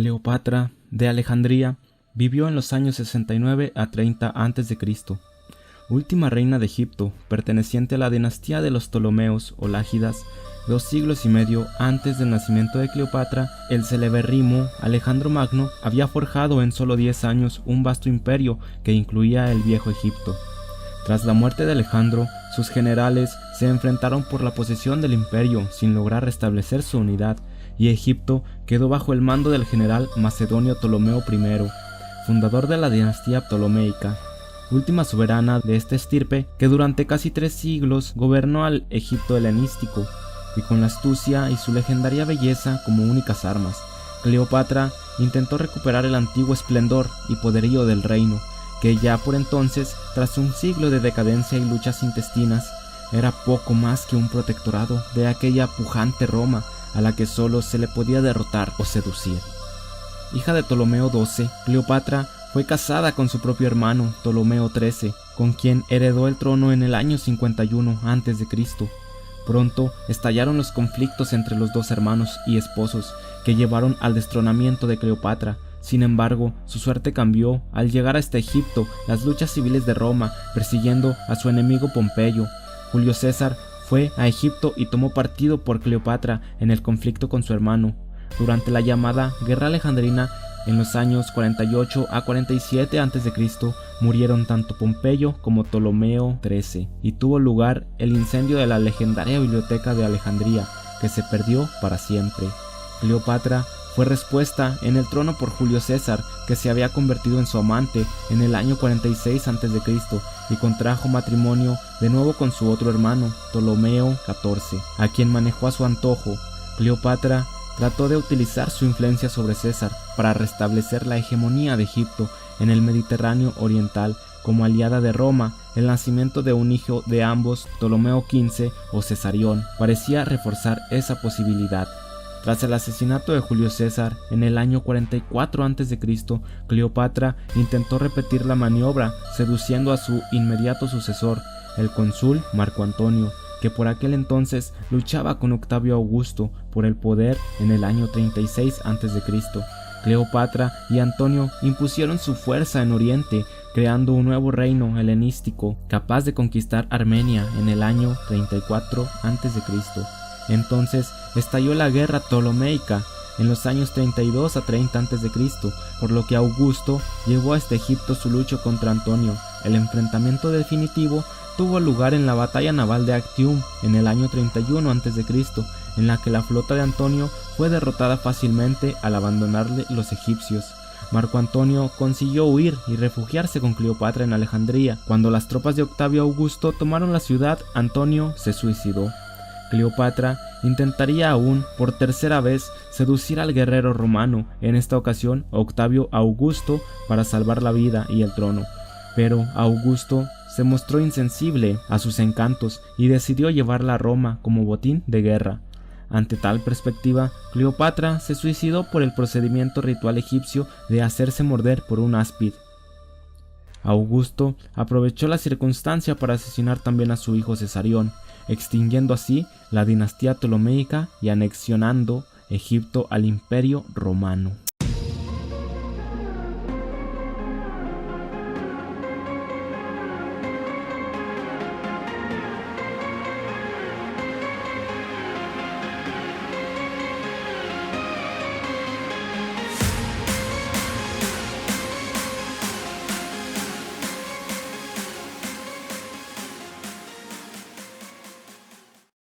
Cleopatra de Alejandría vivió en los años 69 a 30 a.C., última reina de Egipto, perteneciente a la dinastía de los Ptolomeos o Lágidas. 2 siglos y medio antes del nacimiento de Cleopatra, el celebérrimo Alejandro Magno había forjado en solo 10 años un vasto imperio que incluía el Viejo Egipto. Tras la muerte de Alejandro, sus generales se enfrentaron por la posesión del imperio sin lograr restablecer su unidad, y Egipto quedó bajo el mando del general macedonio Ptolomeo I, fundador de la dinastía ptolomeica, última soberana de esta estirpe que durante casi 3 siglos gobernó al Egipto helenístico, y con la astucia y su legendaria belleza como únicas armas, Cleopatra intentó recuperar el antiguo esplendor y poderío del reino, que ya por entonces, tras un siglo de decadencia y luchas intestinas, era poco más que un protectorado de aquella pujante Roma a la que solo se le podía derrotar o seducir. Hija de Ptolomeo XII, Cleopatra fue casada con su propio hermano Ptolomeo XIII, con quien heredó el trono en el año 51 a.C. Pronto estallaron los conflictos entre los dos hermanos y esposos que llevaron al destronamiento de Cleopatra. Sin embargo, su suerte cambió al llegar hasta Egipto las luchas civiles de Roma, persiguiendo a su enemigo Pompeyo. Julio César fue a Egipto y tomó partido por Cleopatra en el conflicto con su hermano. Durante la llamada Guerra Alejandrina, en los años 48 a 47 a.C., murieron tanto Pompeyo como Ptolomeo XIII, y tuvo lugar el incendio de la legendaria biblioteca de Alejandría, que se perdió para siempre. Cleopatra fue respuesta en el trono por Julio César, que se había convertido en su amante en el año 46 a.C. y contrajo matrimonio de nuevo con su otro hermano, Ptolomeo XIV, a quien manejó a su antojo. Cleopatra trató de utilizar su influencia sobre César para restablecer la hegemonía de Egipto en el Mediterráneo oriental. Como aliada de Roma, el nacimiento de un hijo de ambos, Ptolomeo XV o Cesarión, parecía reforzar esa posibilidad. Tras el asesinato de Julio César en el año 44 a.C., Cleopatra intentó repetir la maniobra, seduciendo a su inmediato sucesor, el cónsul Marco Antonio, que por aquel entonces luchaba con Octavio Augusto por el poder en el año 36 a.C. Cleopatra y Antonio impusieron su fuerza en Oriente, creando un nuevo reino helenístico capaz de conquistar Armenia en el año 34 a.C. Entonces estalló la guerra ptolomeica en los años 32 a 30 a.C., por lo que Augusto llevó hasta Egipto su lucha contra Antonio. El enfrentamiento definitivo tuvo lugar en la batalla naval de Actium en el año 31 a.C., en la que la flota de Antonio fue derrotada fácilmente al abandonarle los egipcios. Marco Antonio consiguió huir y refugiarse con Cleopatra en Alejandría. Cuando las tropas de Octavio Augusto tomaron la ciudad, Antonio se suicidó. Cleopatra intentaría aún por tercera vez seducir al guerrero romano, en esta ocasión Octavio Augusto, para salvar la vida y el trono. Pero Augusto se mostró insensible a sus encantos y decidió llevarla a Roma como botín de guerra. Ante tal perspectiva, Cleopatra se suicidó por el procedimiento ritual egipcio de hacerse morder por un áspid. Augusto aprovechó la circunstancia para asesinar también a su hijo Cesarión, extinguiendo así la dinastía ptolomeica y anexionando Egipto al Imperio Romano.